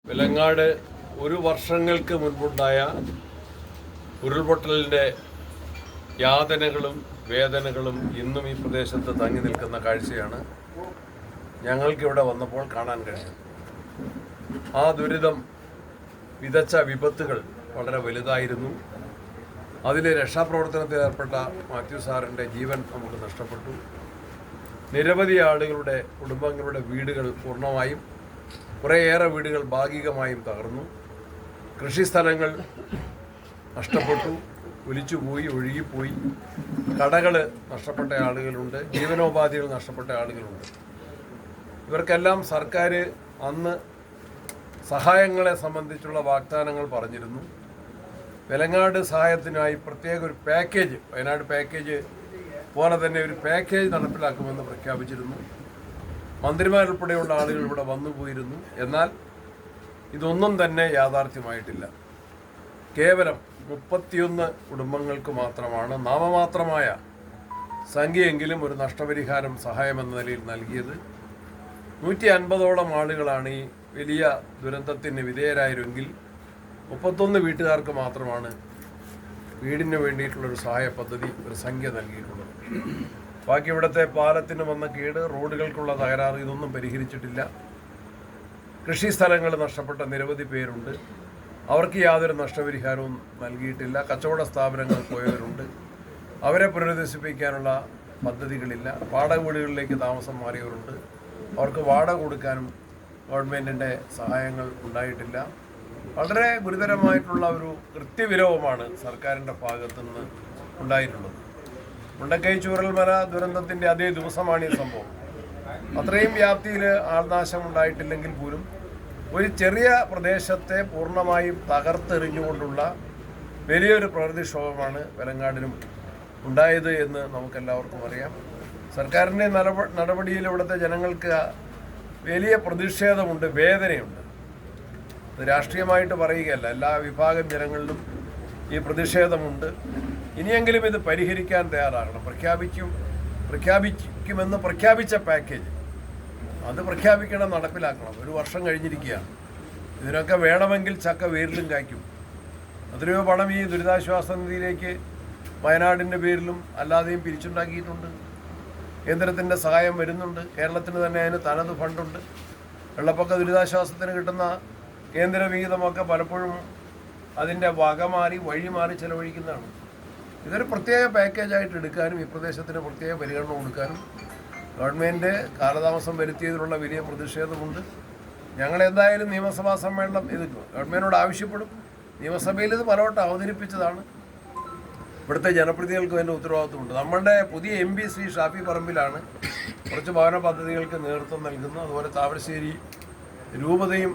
വെലങ്ങാട് ഒരു വർഷങ്ങൾക്ക് മുൻപുണ്ടായ ഉരുൾപൊട്ടലിൻ്റെ യാതനകളും വേദനകളും ഇന്നും ഈ പ്രദേശത്ത് തങ്ങി നിൽക്കുന്ന കാഴ്ചയാണ് ഞങ്ങൾക്കിവിടെ വന്നപ്പോൾ കാണാൻ കഴിയും. ആ ദുരിതം വിതച്ച വിപത്തുകൾ വളരെ വലുതായിരുന്നു. അതിൽ രക്ഷാപ്രവർത്തനത്തിൽ ഏർപ്പെട്ട മാത്യു സാറിൻ്റെ ജീവൻ നമുക്ക് നഷ്ടപ്പെട്ടു. നിരവധി ആളുകളുടെ കുടുംബങ്ങളുടെ വീടുകൾ പൂർണ്ണമായും, കുറേയേറെ വീടുകൾ ഭാഗികമായും തകർന്നു. കൃഷിസ്ഥലങ്ങൾ നഷ്ടപ്പെട്ടു, ഒലിച്ചുപോയി, ഒഴുകിപ്പോയി. കടകൾ നഷ്ടപ്പെട്ട ആളുകളുണ്ട്, ജീവനോപാധികൾ നഷ്ടപ്പെട്ട ആളുകളുണ്ട്. ഇവർക്കെല്ലാം സർക്കാർ അന്ന് സഹായങ്ങളെ സംബന്ധിച്ചുള്ള വാഗ്ദാനങ്ങൾ പറഞ്ഞിരുന്നു. വെലങ്ങാട് സഹായത്തിനായി പ്രത്യേക ഒരു പാക്കേജ്, വയനാട് പാക്കേജ് പോലെ തന്നെ ഒരു പാക്കേജ് നടപ്പിലാക്കുമെന്ന് പ്രഖ്യാപിച്ചിരുന്നു. മന്ത്രിമാരുൾപ്പെടെയുള്ള ആളുകൾ ഇവിടെ വന്നു പോയിരുന്നു. എന്നാൽ ഇതൊന്നും തന്നെ യാഥാർത്ഥ്യമായിട്ടില്ല. കേവലം 31 കുടുംബങ്ങൾക്ക് മാത്രമാണ് നാമമാത്രമായ സംഖ്യയെങ്കിലും ഒരു നഷ്ടപരിഹാരം സഹായമെന്ന നിലയിൽ നൽകിയത്. 150ഓളം ആളുകളാണ് ഈ വലിയ ദുരന്തത്തിന് വിധേയരായിരുന്നെങ്കിൽ 31 വീട്ടുകാർക്ക് മാത്രമാണ് വീടിന് വേണ്ടിയിട്ടുള്ളൊരു സഹായ പദ്ധതി, ഒരു സംഖ്യ നൽകിയിട്ടുള്ളത്. ബാക്കി ഇവിടുത്തെ പാലത്തിന് വന്ന കേട്, റോഡുകൾക്കുള്ള തകരാറ്, ഇതൊന്നും പരിഹരിച്ചിട്ടില്ല. കൃഷി സ്ഥലങ്ങൾ നഷ്ടപ്പെട്ട നിരവധി പേരുണ്ട്, അവർക്ക് യാതൊരു നഷ്ടപരിഹാരവും നൽകിയിട്ടില്ല. കച്ചവട സ്ഥാപനങ്ങൾ പോയവരുണ്ട്, അവരെ പുനരധിവസിപ്പിക്കാനുള്ള പദ്ധതികളില്ല. വാടക വീടുകളിലേക്ക് താമസം മാറിയവരുണ്ട്, അവർക്ക് വാടക കൊടുക്കാനും ഗവൺമെൻറ്റിൻ്റെ സഹായങ്ങൾ ഉണ്ടായിട്ടില്ല. വളരെ ഗുരുതരമായിട്ടുള്ള ഒരു കൃത്യവിലോപമാണ് സർക്കാരിൻ്റെ ഭാഗത്തു നിന്ന് ഉണ്ടായിട്ടുള്ളത്. മുണ്ടക്കൈ ചൂരൽമല ദുരന്തത്തിൻ്റെ അതേ ദിവസമാണ് ഈ സംഭവം. അത്രയും വ്യാപ്തിയിൽ ആൾനാശം ഉണ്ടായിട്ടില്ലെങ്കിൽ പോലും ഒരു ചെറിയ പ്രദേശത്തെ പൂർണ്ണമായും തകർത്തെറിഞ്ഞുകൊണ്ടുള്ള വലിയൊരു പ്രകൃതിക്ഷോഭമാണ് വെലങ്ങാടിനും ഉണ്ടായത് എന്ന് നമുക്കെല്ലാവർക്കും അറിയാം. സർക്കാരിൻ്റെ നടപടിയിൽ ഇവിടുത്തെ ജനങ്ങൾക്ക് വലിയ പ്രതിഷേധമുണ്ട്, വേദനയുണ്ട്. ഇത് രാഷ്ട്രീയമായിട്ട് പറയുകയല്ല, എല്ലാ വിഭാഗം ജനങ്ങളിലും ഈ പ്രതിഷേധമുണ്ട്. ഇനിയെങ്കിലും ഇത് പരിഹരിക്കാൻ തയ്യാറാകണം. പ്രഖ്യാപിക്കുമെന്ന് പ്രഖ്യാപിച്ച പാക്കേജ് അത് പ്രഖ്യാപിക്കണം, നടപ്പിലാക്കണം. ഒരു വർഷം കഴിഞ്ഞിരിക്കുകയാണ്. ഇതിനൊക്കെ വേണമെങ്കിൽ ചക്ക വേരിലും കായ്ക്കും. എത്രയോ പണം ഈ ദുരിതാശ്വാസ നിധിയിലേക്ക് വയനാടിൻ്റെ പേരിലും അല്ലാതെയും പിരിച്ചുണ്ടാക്കിയിട്ടുണ്ട്. കേന്ദ്രത്തിൻ്റെ സഹായം വരുന്നുണ്ട്. കേരളത്തിന് തന്നെ അതിന് തനത് ഫണ്ടുണ്ട്. വെള്ളപ്പൊക്ക ദുരിതാശ്വാസത്തിന് കിട്ടുന്ന കേന്ദ്ര വിഹിതമൊക്കെ പലപ്പോഴും അതിൻ്റെ വഴി മാറി ചെലവഴിക്കുന്നതാണ്. ഇതൊരു പ്രത്യേക പാക്കേജായിട്ട് എടുക്കാനും ഈ പ്രദേശത്തിന് പ്രത്യേക പരിഗണന കൊടുക്കാനും ഗവൺമെൻറ് കാലതാമസം വരുത്തിയതിലുള്ള വലിയ പ്രതിഷേധമുണ്ട്. ഞങ്ങളെന്തായാലും നിയമസഭാ സമ്മേളനം ഇത് ഗവൺമെൻറ്റിനോട് ആവശ്യപ്പെടും. നിയമസഭയിൽ ഇത് പലവട്ടം അവതരിപ്പിച്ചതാണ്. ഇവിടുത്തെ ജനപ്രതിനിധികൾക്ക് അതിൻ്റെ ഉത്തരവാദിത്വമുണ്ട്. നമ്മളുടെ പുതിയ MP ശ്രീ ഷാഫി പറമ്പിലാണ് കുറച്ച് ഭവന പദ്ധതികൾക്ക് നേതൃത്വം നൽകുന്നത്. അതുപോലെ താമരശ്ശേരി രൂപതയും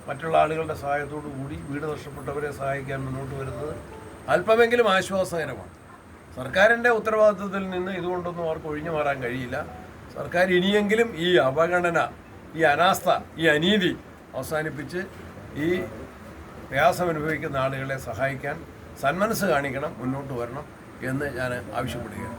മറ്റുള്ള ആളുകളുടെ സഹായത്തോടു കൂടി വീട് നഷ്ടപ്പെട്ടവരെ സഹായിക്കാൻ മുന്നോട്ട് വരുന്നത് അല്പമെങ്കിലും ആശ്വാസകരമാണ്. സർക്കാരിൻ്റെ ഉത്തരവാദിത്വത്തിൽ നിന്ന് ഇതുകൊണ്ടൊന്നും അവർക്ക് ഒഴിഞ്ഞു മാറാൻ കഴിയില്ല. സർക്കാർ ഇനിയെങ്കിലും ഈ അവഗണന, ഈ അനാസ്ഥ, ഈ അനീതി അവസാനിപ്പിച്ച് ഈ പ്രയാസമനുഭവിക്കുന്ന ആളുകളെ സഹായിക്കാൻ സന്മനസ് കാണിക്കണം, മുന്നോട്ട് വരണം എന്ന് ഞാൻ ആവശ്യപ്പെടുകയാണ്.